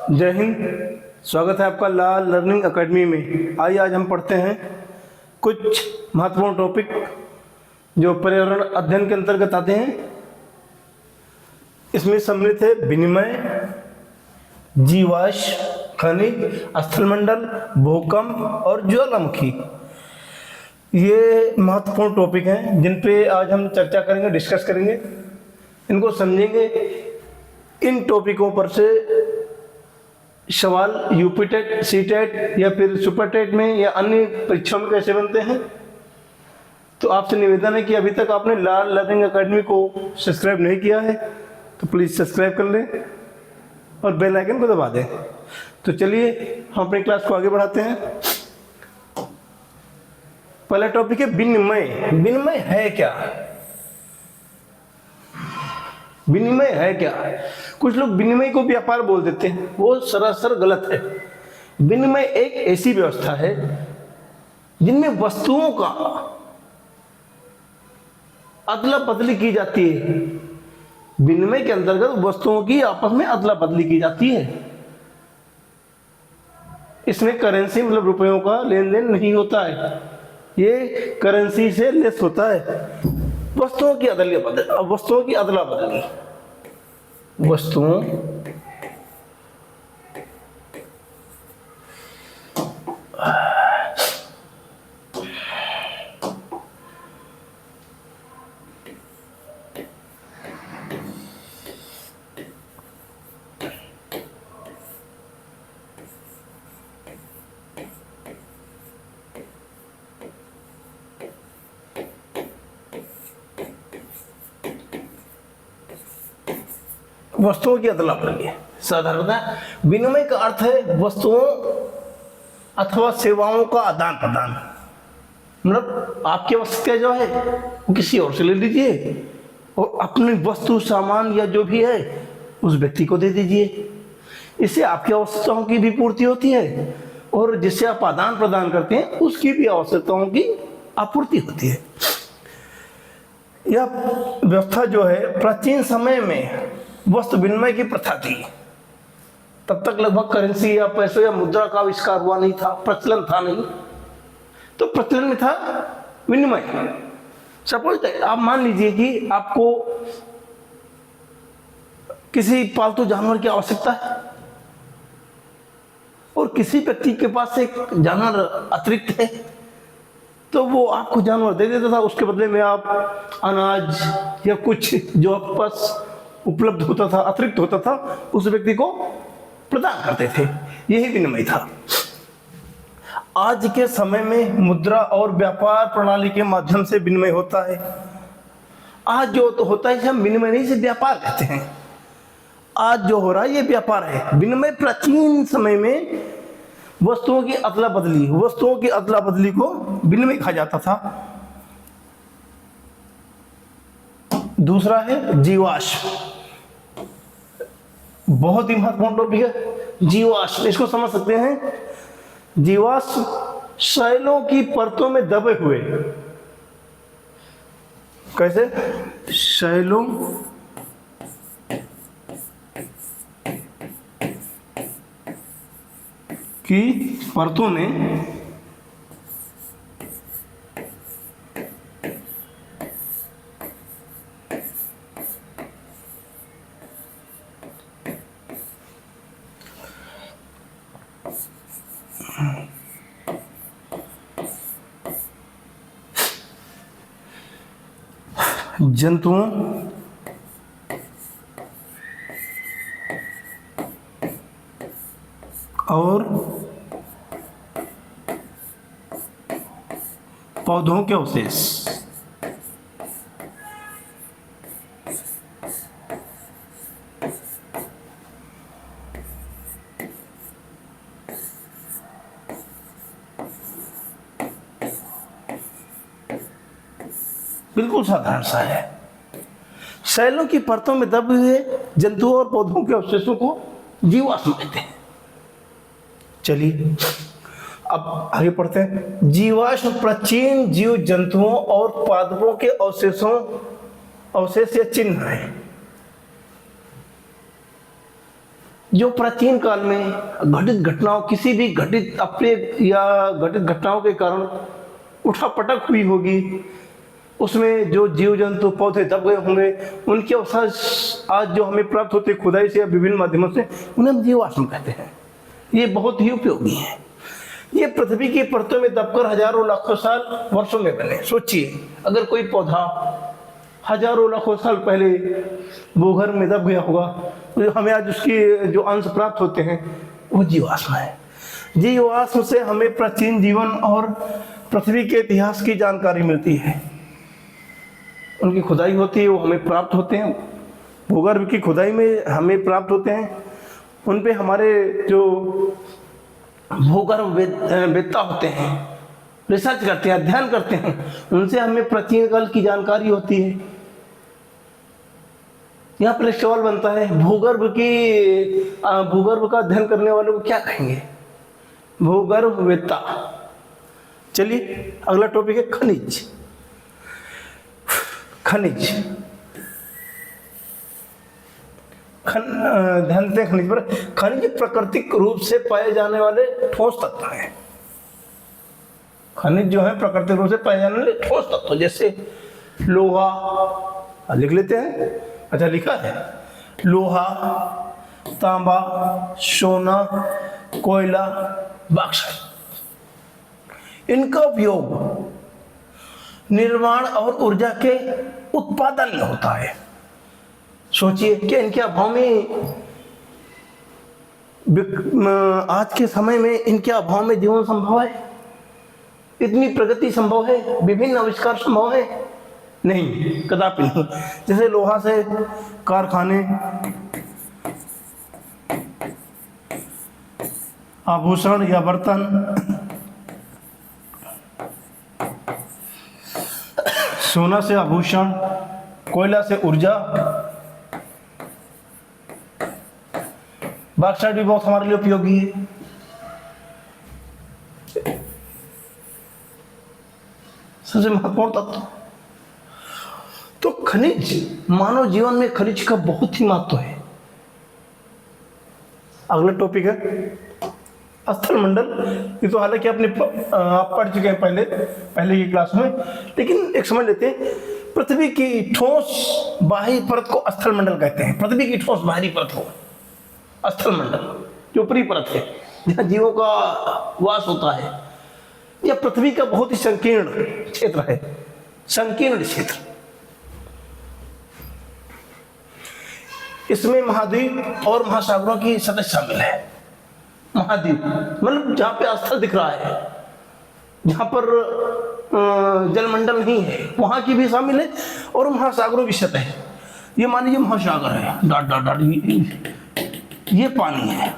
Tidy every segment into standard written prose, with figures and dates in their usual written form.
जय हिंद। स्वागत है आपका लाल लर्निंग एकेडमी में। आइए आज हम पढ़ते हैं कुछ महत्वपूर्ण टॉपिक जो पर्यावरण अध्ययन के अंतर्गत आते हैं। इसमें सम्मिलित है विनिमय, जीवाश्म, खनिज, स्थलमंडल, भूकंप और ज्वालामुखी। ये महत्वपूर्ण टॉपिक हैं जिन पे आज हम चर्चा करेंगे, डिस्कस करेंगे, इनको समझेंगे। इन टॉपिकों पर से सवाल यूपी टेट, सी टेट या फिर सुपर टेट में या अन्य परीक्षाओं में कैसे बनते हैं। तो आपसे निवेदन है कि अभी तक आपने लाल लर्निंग एकेडमी को सब्सक्राइब नहीं किया है तो प्लीज़ सब्सक्राइब कर लें और बेल आइकन को दबा दें। तो चलिए हम अपनी क्लास को आगे बढ़ाते हैं। पहला टॉपिक है विनिमय। विनिमय है क्या? विनिमय है क्या? कुछ लोग विनिमय को व्यापार बोल देते हैं, वो सरासर गलत है। विनिमय एक ऐसी व्यवस्था है जिनमें वस्तुओं का अदला बदली की जाती है। विनिमय के अंतर्गत वस्तुओं की आपस में अदला बदली की जाती है। इसमें करेंसी मतलब रुपयों का लेन देन नहीं होता है, ये करेंसी से लेस होता है। वस्तुओं की अदला बदली, वस्तुओं वस्तुओं की अदला बदली। साधारणतः विनिमय का अर्थ है वस्तुओं अथवा सेवाओं का आदान प्रदान। मतलब आपकी आवश्यकता जो है वो किसी और से ले लीजिए और अपनी वस्तु सामान या जो भी है उस व्यक्ति को दे दीजिए। इससे आपकी आवश्यकताओं की भी पूर्ति होती है और जिससे आप आदान प्रदान करते हैं उसकी भी आवश्यकताओं की आपूर्ति होती है। यह व्यवस्था जो है प्राचीन समय में वस्तु विनिमय की प्रथा थी। तब तक लगभग करेंसी या पैसों या मुद्रा का आविष्कार हुआ नहीं था, प्रचलन था नहीं। तो प्रचलन में था विनिमय। सपोज आप मान लीजिए कि आपको किसी पालतू जानवर की आवश्यकता है और किसी व्यक्ति के पास एक जानवर अतिरिक्त है, तो वो आपको जानवर दे देता था। उसके बदले में आप अनाज या कुछ जो आपके पास उपलब्ध होता था, अतिरिक्त होता था, उस व्यक्ति को प्रदान करते थे। यही विनिमय था। आज के समय में मुद्रा और व्यापार प्रणाली के माध्यम से विनिमय होता है। आज जो तो होता है हम विनिमय नहीं से व्यापार कहते हैं। आज जो हो रहा है ये व्यापार है। विनिमय प्राचीन समय में वस्तुओं की अदला बदली को विनिमय कहा जाता था। दूसरा है जीवाश्म। बहुत ही महत्वपूर्ण टॉपिक है जीवाश्म। इसको समझ सकते हैं। जीवाश्म शैलों की परतों में दबे हुए। कैसे? शैलों की परतों में जंतुओं और पौधों के अवशेष। बिल्कुल साधारण सा है। शैलों की परतों में दबे हुए जंतुओं और पौधों के अवशेषों को जीवाश्म कहते हैं। चलिए अब आगे पढ़ते हैं। जीवाश्म प्राचीन जीव जंतुओं और पादपों के अवशेष या चिन्ह है। जो प्राचीन काल में घटित घटनाओं, किसी भी घटित अप्रिय या घटित घटनाओं के कारण उठापटक हुई होगी, उसमें जो जीव जंतु पौधे दब गए होंगे, उनके अवशेष आज जो हमें प्राप्त होते खुदाई से या विभिन्न माध्यमों से, उन्हें हम जीवाश्म कहते हैं। ये बहुत ही उपयोगी है। ये पृथ्वी की परतों में दबकर हजारों लाखों साल वर्षों में बने। सोचिए, अगर कोई पौधा हजारों लाखों साल पहले भूगर्भ में दब गया होगा, तो हमें आज उसकी जो अंश प्राप्त होते हैं वो जीवाश्म है। जीवाश्म से हमें प्राचीन जीवन और पृथ्वी के इतिहास की जानकारी मिलती है। उनकी खुदाई होती है, वो हमें प्राप्त होते हैं। भूगर्भ की खुदाई में हमें प्राप्त होते हैं। उन पे हमारे जो भूगर्भ वेत्ता होते हैं, रिसर्च करते हैं, अध्ययन करते हैं, उनसे हमें प्राचीन काल की जानकारी होती है। यहाँ पर एक सवाल बनता है, भूगर्भ का अध्ययन करने वालों को क्या कहेंगे? भूगर्भ वेत्ता। चलिए, अगला टॉपिक है खनिज। खनिज, ध्यान दें खनिज पर। खनिज प्राकृतिक रूप से पाए जाने वाले ठोस तत्व हैं। खनिज जो है प्राकृतिक रूप से पाए जाने वाले ठोस तत्व, जैसे लोहा, लिख लेते हैं। अच्छा, लिखा है लोहा, तांबा, सोना, कोयला, बॉक्साइट। इनका उपयोग निर्माण और ऊर्जा के उत्पादन में होता है। सोचिए कि इनके अभाव में, आज के समय में इनके अभाव में जीवन संभव है? इतनी प्रगति संभव है? विभिन्न आविष्कार संभव है? नहीं, कदापि नहीं। जैसे लोहा से कारखाने, आभूषण या बर्तन, सोना से आभूषण, कोयला से ऊर्जा, बॉक्साइट भी बहुत हमारे लिए उपयोगी है। सबसे महत्वपूर्ण तत्व तो खनिज, मानव जीवन में खनिज का बहुत ही महत्व है। अगला टॉपिक है स्थल मंडल। ये तो हालांकि आप पढ़ चुके हैं पहले की क्लास में, लेकिन एक समझ लेते हैं। पृथ्वी की ठोस बाहरी परत को स्थल मंडल कहते हैं। पृथ्वी की ठोस बाहरी परत को स्थल मंडल, जो ऊपरी परत है जहाँ जीवों का वास होता है, यह पृथ्वी का बहुत ही संकीर्ण क्षेत्र है। संकीर्ण क्षेत्र, इसमें महाद्वीप और महासागरों की सतह शामिल है। महाद्वीप मतलब जहाँ पे स्थल दिख रहा है, जहाँ पर जलमंडल नहीं है, वहाँ की भी शामिल है, और महासागरों की सतह। ये मान लीजिए महासागर है, डॉट डॉट डॉट, ये पानी है,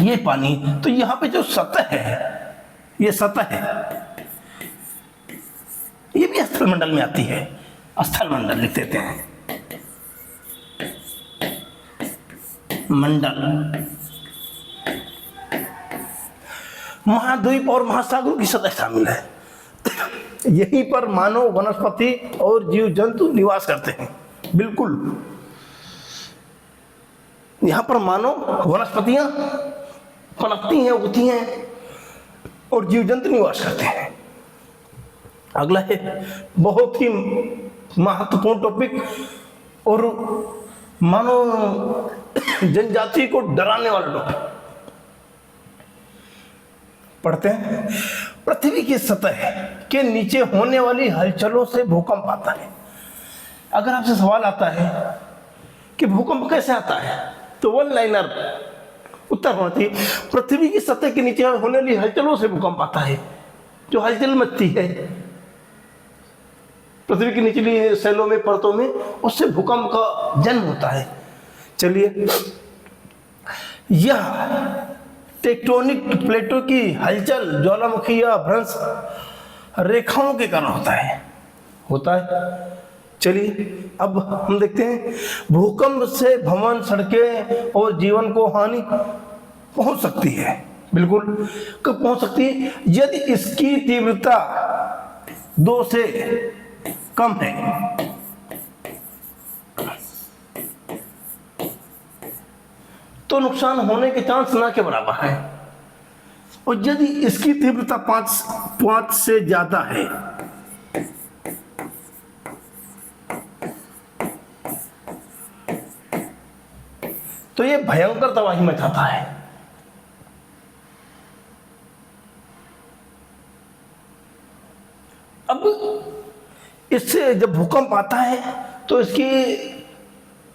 ये पानी। तो यहाँ पे जो सतह है, ये सतह है, ये भी स्थल मंडल में आती है। स्थल मंडल लिख देते हैं। मंडल, महाद्वीप और महासागरों की सतह शामिल है। यहीं पर मानव, वनस्पति और जीव जंतु निवास करते हैं। बिल्कुल, यहां पर मानव, वनस्पतियां पनपती हैं, उगती हैं, और जीव जंतु निवास करते हैं। अगला है बहुत ही महत्वपूर्ण टॉपिक और मानव जनजाति को डराने वाला टॉपिक पढ़ते हैं। पृथ्वी की सतह के नीचे होने वाली हलचलों से भूकंप आता है। अगर आपसे सवाल आता है कि भूकंप कैसे आता है, तो वन लाइनर उत्तर होना चाहिए, पृथ्वी की सतह के नीचे होने वाली हलचलों से भूकंप आता है। जो हलचल मचती है पृथ्वी की निचली सेलों में, परतों में, उससे भूकंप का जन्म होता है। चलिए, यह टेक्टोनिक प्लेटों की हलचल ज्वालामुखी या भ्रंश रेखाओं के कारण होता है। चलिए, अब हम देखते हैं भूकंप से भवन, सड़कें और जीवन को हानि पहुंच सकती है। बिल्कुल, कब पहुंच सकती है? यदि इसकी तीव्रता 2 से कम है। तो नुकसान होने के चांस ना के बराबर है। और यदि इसकी तीव्रता 5 से ज्यादा है तो ये भयंकर तबाही मचाता है। अब इससे जब भूकंप आता है तो इसकी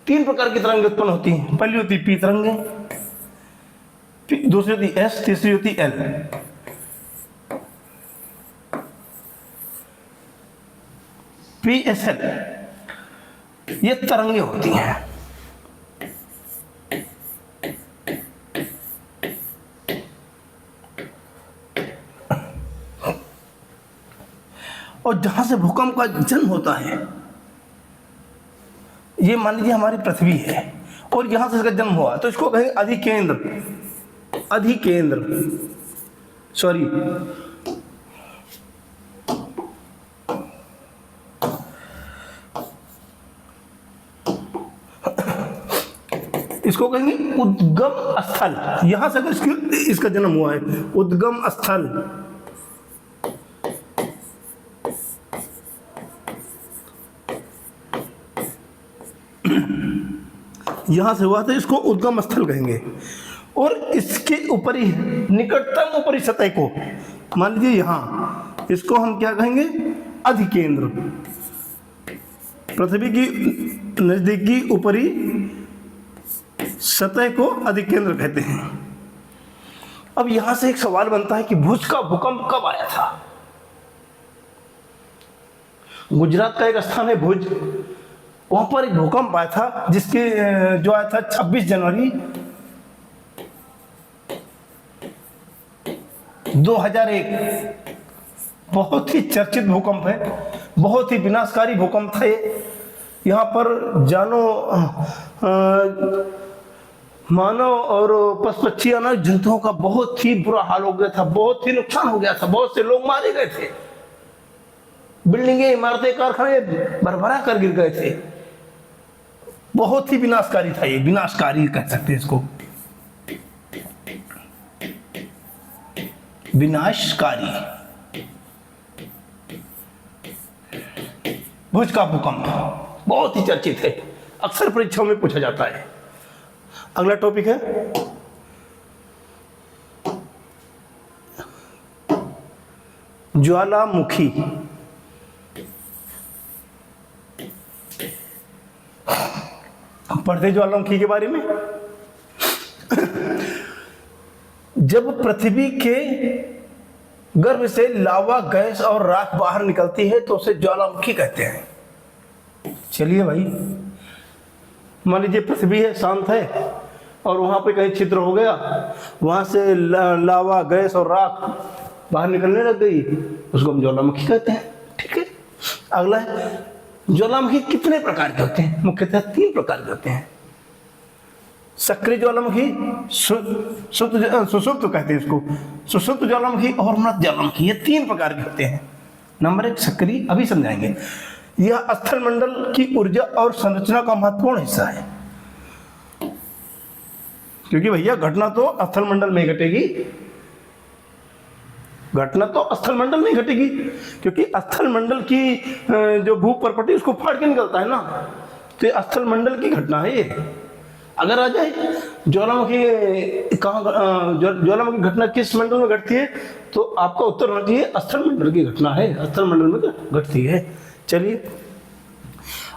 3 प्रकार की तरंगें उत्पन्न होती हैं। पहली होती पी तरंगें, दूसरी होती एस, तीसरी होती एल। पी एस एल ये तरंगें होती हैं। और जहां से भूकंप का जन्म होता है, ये मान लीजिए हमारी पृथ्वी है और यहां से इसका जन्म हुआ, तो इसको कहेंगे अधिकेंद्र सॉरी इसको कहेंगे उद्गम स्थल। यहां से इसका जन्म हुआ है, उद्गम स्थल। यहां से हुआ था, इसको उद्गम स्थल कहेंगे। और इसके ऊपरी निकटतम ऊपरी सतह को मान लीजिए यहां, इसको हम क्या कहेंगे? अधिकेंद्र। पृथ्वी की नजदीकी ऊपरी सतह को अधिकेंद्र कहते हैं। अब यहां से एक सवाल बनता है कि भुज का भूकंप कब आया था? गुजरात का एक स्थान है भुज, वहां पर एक भूकंप आया था जिसके जो आया था 26 जनवरी 2001। बहुत ही चर्चित भूकंप है, बहुत ही विनाशकारी भूकंप था ये। यहाँ पर मानव और पशु पक्षी अनेक जंतुओं का बहुत ही बुरा हाल हो गया था, बहुत ही नुकसान हो गया था, बहुत से लोग मारे गए थे, बिल्डिंगें, इमारतें, कारखाने भरभरा कर गिर गए थे। बहुत ही विनाशकारी था ये, विनाशकारी कह सकते हैं इसको, विनाशकारी। भुज का भूकंप बहुत ही चर्चित है, अक्सर परीक्षाओं में पूछा जाता है। अगला टॉपिक है ज्वालामुखी। पढ़ते ज्वालामुखी के बारे में। जब पृथ्वी के गर्भ से लावा, गैस और राख बाहर निकलती है तो उसे ज्वालामुखी कहते हैं। चलिए भाई, मान लीजिए पृथ्वी है, शांत है, और वहां पे कहीं छिद्र हो गया, वहां से लावा, गैस और राख बाहर निकलने लग गई, उसको हम ज्वालामुखी कहते हैं। ठीक है। अगला है ज्वालामुखी कितने प्रकार के होते हैं? मुख्यतः 3 प्रकार के होते हैं। सक्रिय ज्वालामुखी, सुषुप्त कहते हैं इसको, सुषुप्त ज्वालामुखी और मृत ज्वालामुखी, ये 3 प्रकार के होते हैं। नंबर 1 सक्रिय, अभी समझाएंगे। यह स्थल मंडल की ऊर्जा और संरचना का महत्वपूर्ण हिस्सा है, क्योंकि भैया घटना तो स्थल मंडल में घटेगी, घटना तो स्थल मंडल में घटेगी, क्योंकि स्थल मंडल की जो भूपरपटी उसको फाड़ के निकलता है ना, तो ये स्थल मंडल की घटना है ये। अगर आ जाए ज्वालामुखी कहाँ, ज्वालामुखी घटना किस मंडल में घटती है, तो आपका उत्तर होना चाहिए स्थल मंडल की घटना है, स्थल मंडल में घटती है। चलिए,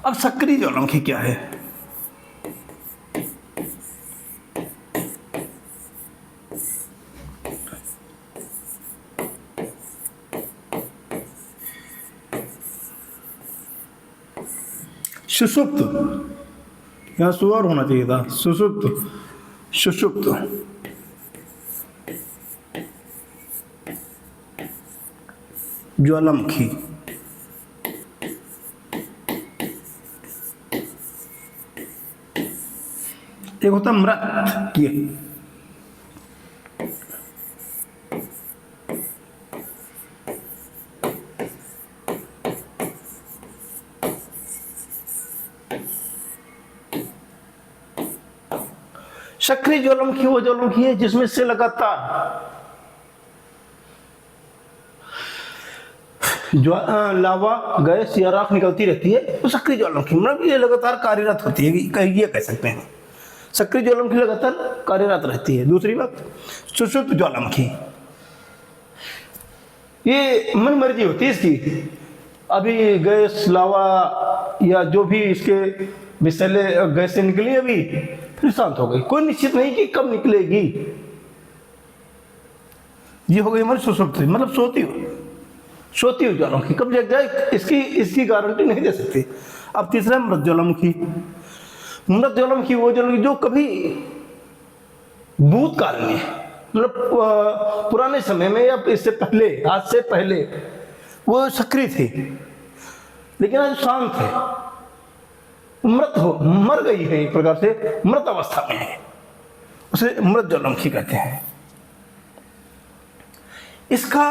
अब सक्रिय ज्वालामुखी क्या है? सुषुप्त, यहां सुअर होना चाहिए था, सुषुप्त ज्वालामुखी। एक होता मृत, ये सक्रिय ज्वालामुखी वो ज्वालामुखी है जिसमें से लगातार लावा, गैस या राख निकलती रहती है, तो सक्रिय ज्वालामुखी मतलब ये लगातार कार्यरत होती है, ये कह सकते हैं। सक्रिय ज्वालामुखी लगातार कार्यरत रहती है। दूसरी बात, सुषुप्त ज्वालामुखी, ये मन मर्जी होती है इसकी। अभी गैस, लावा या जो भी इसके विषैले गैस से निकली, अभी फिर शांत हो गई, कोई निश्चित नहीं कि कब निकलेगी। ये हो गई हमारी सुषुप्त, मतलब सोती हुई ज्वालामुखी, कब जग जाए इसकी गारंटी नहीं दे सकती। अब तीसरा मृत ज्वालामुखी। मृत ज्वालामुखी वो ज्वालामुखी जो कभी भूतकाल में, मतलब पुराने समय में या इससे पहले, आज से पहले वो सक्रिय थी, लेकिन आज शांत है, मर गई है, एक प्रकार से मृत अवस्था में है, उसे मृत ज्वालामुखी कहते हैं। इसका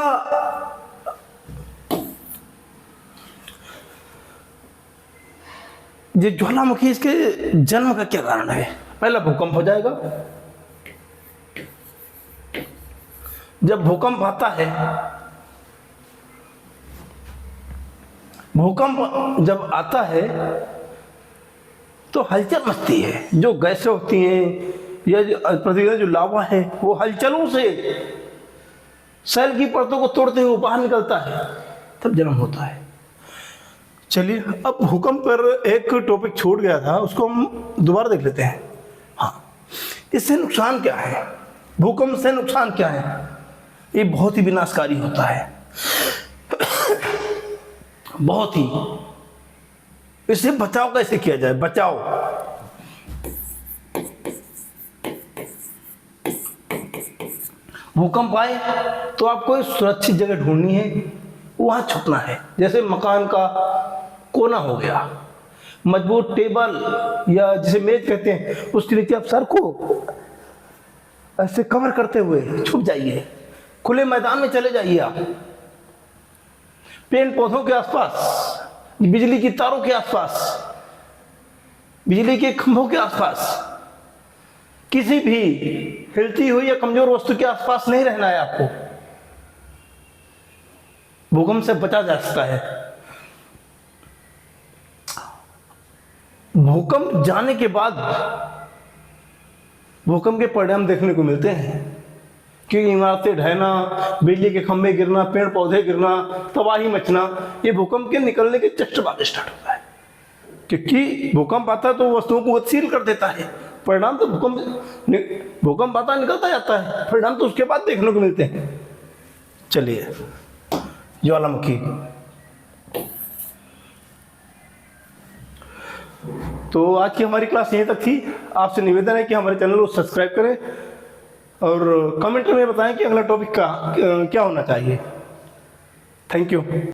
ये ज्वालामुखी, इसके जन्म का क्या कारण है? पहला भूकंप हो जाएगा। जब भूकंप आता है, भूकंप जब आता है तो हलचल मचती है, जो गैसें होती हैं या पृथ्वी का जो लावा है वो हलचलों से सेल की परतों को तोड़ते हुए बाहर निकलता है, तब जन्म होता है। चलिए, अब भूकंप पर एक टॉपिक छूट गया था, उसको हम दोबारा देख लेते हैं। हाँ, इससे नुकसान क्या है? भूकंप से नुकसान क्या है? ये बहुत ही विनाशकारी होता है, बहुत ही। इससे बचाव कैसे किया जाए? बचाव, भूकंप आए तो आपको एक सुरक्षित जगह ढूंढनी है, वहां छुपना है। जैसे मकान का कोना हो गया, मजबूत टेबल या जिसे मेज कहते हैं, उसके नीचे आप सर को ऐसे कवर करते हुए छुप जाइए। खुले मैदान में चले जाइए आप, पेड़ पौधों के आसपास, बिजली की तारों के आसपास, बिजली के खंभों के आसपास, किसी भी हिलती हुई या कमजोर वस्तु के आसपास नहीं रहना है आपको। भूकंप से बचा जा सकता है। भूकंप जाने के बाद भूकंप के परिणाम देखने को मिलते हैं कि इमारतें ढहना, बिजली के खंभे गिरना, पेड़ पौधे गिरना, तबाही मचना, ये भूकंप के निकलने के जस्ट बाद स्टार्ट होता है। क्योंकि भूकंप आता है तो वस्तुओं को गतिशील कर देता है, परिणाम तो भूकंप आता निकलता जाता है, परिणाम तो उसके बाद देखने को मिलते हैं। चलिए, ज्वालामुखी। तो आज की हमारी क्लास यहीं तक थी। आपसे निवेदन है कि हमारे चैनल को सब्सक्राइब करें और कमेंट में बताएं कि अगला टॉपिक का क्या होना चाहिए। Thank you.